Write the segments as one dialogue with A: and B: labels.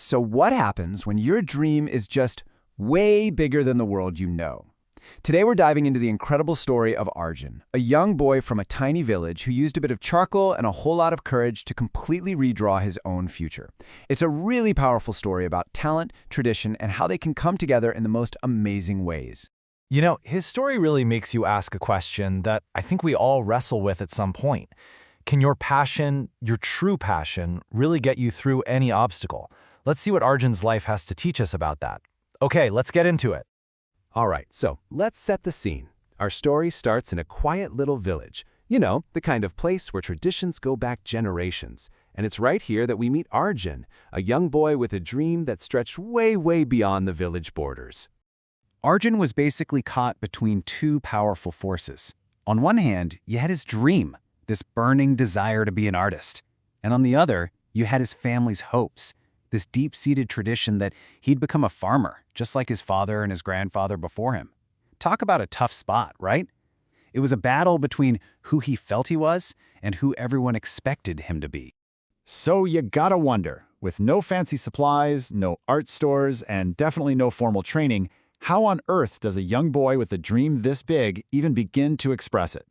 A: So what happens when your dream is just way bigger than the world you know? Today we're diving into the incredible story of Arjun, a young boy from a tiny village who used a bit of charcoal and a whole lot of courage to completely redraw his own future. It's a really powerful story about talent, tradition, and how they can come together in the most amazing ways.
B: You know, his story really makes you ask a question that I think we all wrestle with at some point. Can your passion, your true passion, really get you through any obstacle? Let's see what Arjun's life has to teach us about that. Okay, let's get into it.
C: All right, so let's set the scene. Our story starts in a quiet little village. You know, the kind of place where traditions go back generations. And it's right here that we meet Arjun, a young boy with a dream that stretched way, way beyond the village borders.
A: Arjun was basically caught between two powerful forces. On one hand, you had his dream, this burning desire to be an artist. And on the other, you had his family's hopes, this deep-seated tradition that he'd become a farmer, just like his father and his grandfather before him. Talk about a tough spot, right? It was a battle between who he felt he was and who everyone expected him to be.
D: So you gotta wonder, with no fancy supplies, no art stores, and definitely no formal training, how on earth does a young boy with a dream this big even begin to express it?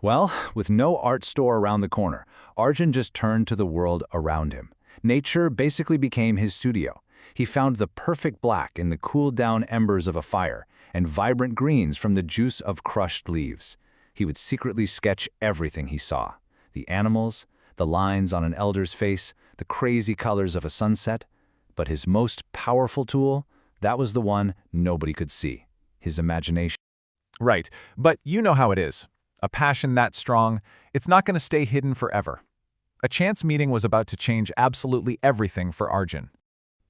E: Well, with no art store around the corner, Arjun just turned to the world around him. Nature basically became his studio. He found the perfect black in the cooled-down embers of a fire and vibrant greens from the juice of crushed leaves. He would secretly sketch everything he saw: the animals, the lines on an elder's face, the crazy colors of a sunset. But his most powerful tool, that was the one nobody could see: his imagination.
B: Right, but you know how it is. A passion that strong, it's not going to stay hidden forever. A chance meeting was about to change absolutely everything for Arjun.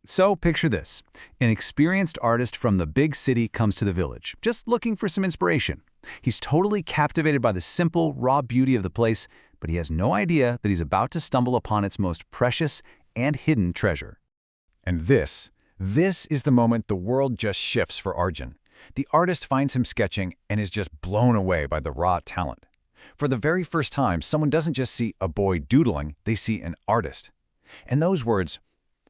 A: So picture this. An experienced artist from the big city comes to the village, just looking for some inspiration. He's totally captivated by the simple, raw beauty of the place, but he has no idea that he's about to stumble upon its most precious and hidden treasure. And this is the moment the world just shifts for Arjun. The artist finds him sketching and is just blown away by the raw talent. For the very first time, someone doesn't just see a boy doodling, they see an artist. And those words,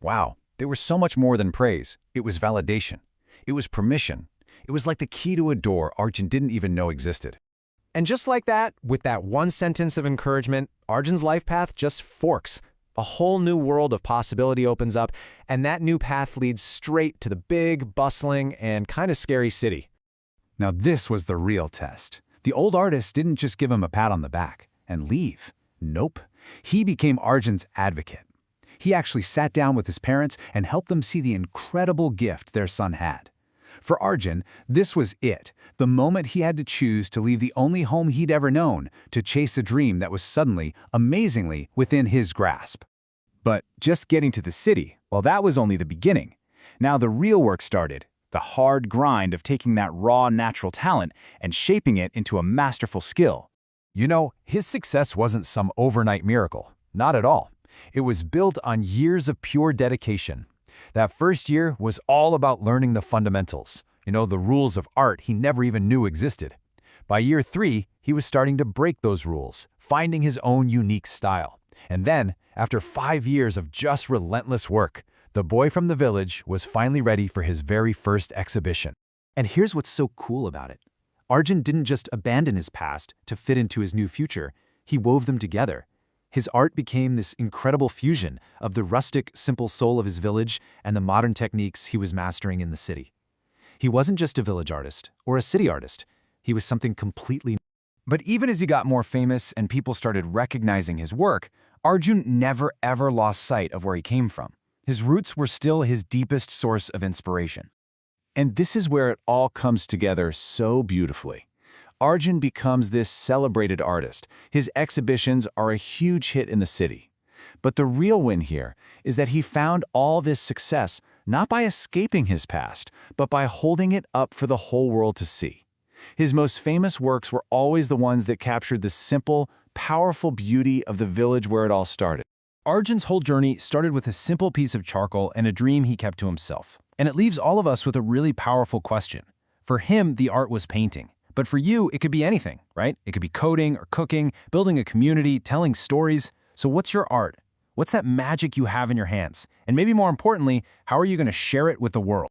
A: wow, they were so much more than praise. It was validation. It was permission. It was like the key to a door Arjun didn't even know existed.
B: And just like that, with that one sentence of encouragement, Arjun's life path just forks. A whole new world of possibility opens up, and that new path leads straight to the big, bustling, and kind of scary city.
A: Now this was the real test. The old artist didn't just give him a pat on the back and leave. Nope. He became Arjun's advocate. He actually sat down with his parents and helped them see the incredible gift their son had. For Arjun, this was it, the moment he had to choose to leave the only home he'd ever known to chase a dream that was suddenly, amazingly, within his grasp. But just getting to the city, well, that was only the beginning. Now the real work started. The hard grind of taking that raw natural talent and shaping it into a masterful skill.
D: You know, his success wasn't some overnight miracle. Not at all. It was built on years of pure dedication. That first year was all about learning the fundamentals. You know, the rules of art he never even knew existed. By year 3, he was starting to break those rules, finding his own unique style. And then, after 5 years of just relentless work, the boy from the village was finally ready for his very first exhibition.
A: And here's what's so cool about it. Arjun didn't just abandon his past to fit into his new future. He wove them together. His art became this incredible fusion of the rustic, simple soul of his village and the modern techniques he was mastering in the city. He wasn't just a village artist or a city artist. He was something completely new. But even as he got more famous and people started recognizing his work, Arjun never ever lost sight of where he came from. His roots were still his deepest source of inspiration. And this is where it all comes together so beautifully. Arjun becomes this celebrated artist. His exhibitions are a huge hit in the city. But the real win here is that he found all this success not by escaping his past, but by holding it up for the whole world to see. His most famous works were always the ones that captured the simple, powerful beauty of the village where it all started. Arjun's whole journey started with a simple piece of charcoal and a dream he kept to himself. And it leaves all of us with a really powerful question. For him, the art was painting. But for you, it could be anything, right? It could be coding or cooking, building a community, telling stories. So what's your art?
D: What's that magic you have in your hands? And maybe more importantly, how are you going to share it with the world?